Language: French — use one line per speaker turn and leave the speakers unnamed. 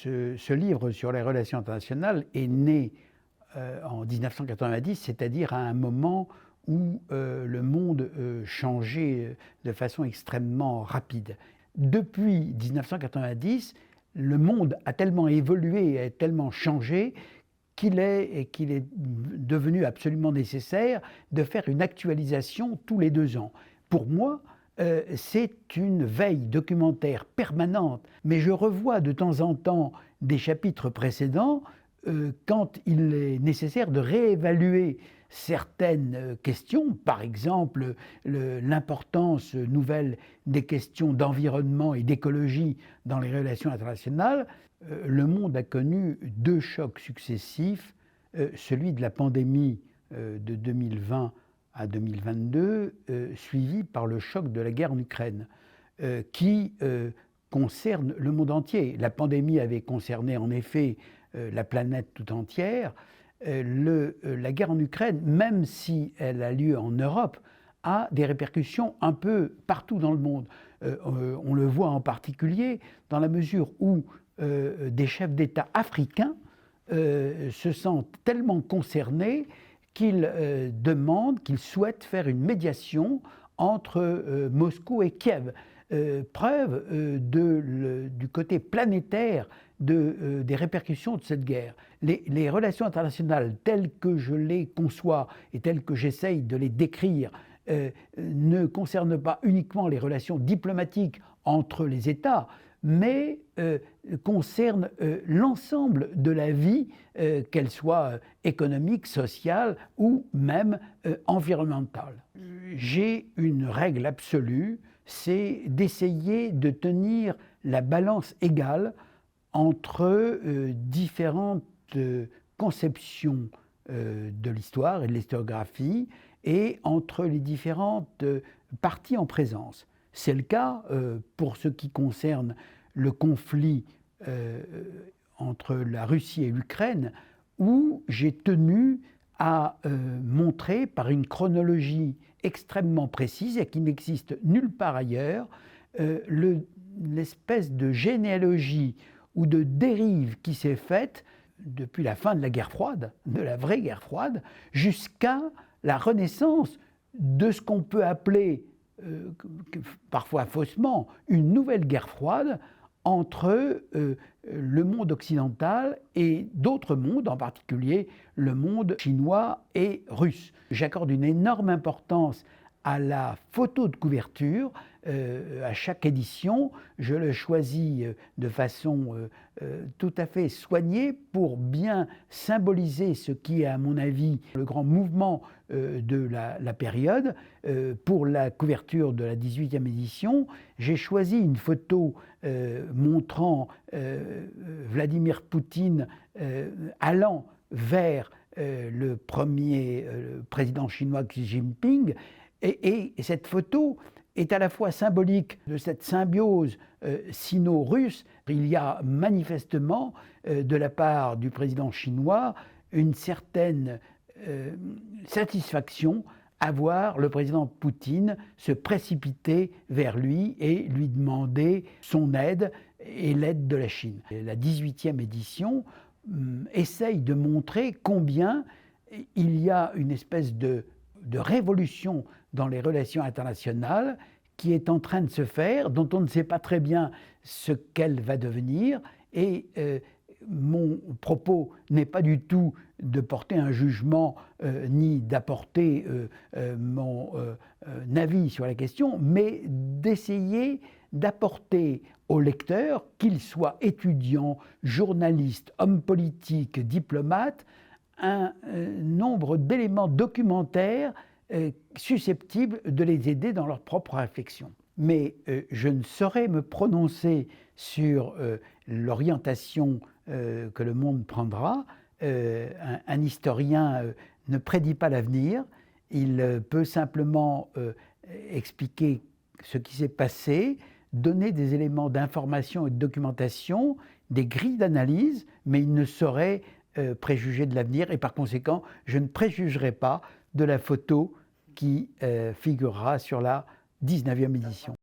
Ce livre sur les relations internationales est né en 1990, c'est-à-dire à un moment où le monde changeait de façon extrêmement rapide. Depuis 1990, le monde a tellement évolué, a tellement changé qu'il est devenu absolument nécessaire de faire une actualisation tous les 2 ans. Pour moi, c'est une veille documentaire permanente, mais je revois de temps en temps des chapitres précédents quand il est nécessaire de réévaluer certaines questions, par exemple l'importance nouvelle des questions d'environnement et d'écologie dans les relations internationales. Le monde a connu 2 chocs successifs, celui de la pandémie de 2020 à 2022, suivi par le choc de la guerre en Ukraine, qui concerne le monde entier. La pandémie avait concerné en effet la planète tout entière. La guerre en Ukraine, même si elle a lieu en Europe, a des répercussions un peu partout dans le monde. On le voit en particulier dans la mesure où des chefs d'État africains se sentent tellement concernés qu'ils demandent, qu'ils souhaitent faire une médiation entre Moscou et Kiev. Preuve du côté planétaire des répercussions de cette guerre. Les relations internationales telles que je les conçois et telles que j'essaye de les décrire ne concernent pas uniquement les relations diplomatiques entre les États, mais concernent l'ensemble de la vie, qu'elle soit économique, sociale ou même environnementale. J'ai une règle absolue, c'est d'essayer de tenir la balance égale entre différentes conceptions de l'histoire et de l'historiographie et entre les différentes parties en présence. C'est le cas pour ce qui concerne le conflit entre la Russie et l'Ukraine, où j'ai tenu à montrer par une chronologie extrêmement précise et qui n'existe nulle part ailleurs, l'espèce de généalogie ou de dérive qui s'est faite depuis la fin de la guerre froide, de la vraie guerre froide, jusqu'à la renaissance de ce qu'on peut appeler, parfois faussement, une nouvelle guerre froide entre le monde occidental et d'autres mondes, en particulier le monde chinois et russe. J'accorde une énorme importance à la photo de couverture. À chaque édition, je le choisis de façon tout à fait soignée pour bien symboliser ce qui est, à mon avis, le grand mouvement de la période. Pour la couverture de la 18e édition, j'ai choisi une photo montrant Vladimir Poutine allant vers le premier président chinois Xi Jinping, et cette photo est à la fois symbolique de cette symbiose sino-russe. Il y a manifestement, de la part du président chinois, une certaine satisfaction à voir le président Poutine se précipiter vers lui et lui demander son aide et l'aide de la Chine. La 18e édition essaye de montrer combien il y a une espèce de révolution dans les relations internationales qui est en train de se faire, dont on ne sait pas très bien ce qu'elle va devenir. Et mon propos n'est pas du tout de porter un jugement ni d'apporter mon avis sur la question, mais d'essayer d'apporter au lecteur, qu'il soit étudiant, journaliste, homme politique, diplomate, un nombre d'éléments documentaires susceptibles de les aider dans leur propre réflexion. Mais je ne saurais me prononcer sur l'orientation que le monde prendra. Un historien ne prédit pas l'avenir, il peut simplement expliquer ce qui s'est passé, donner des éléments d'information et de documentation, des grilles d'analyse, mais il ne saurait préjuger de l'avenir, et par conséquent, je ne préjugerai pas de la photo qui figurera sur la 19e édition.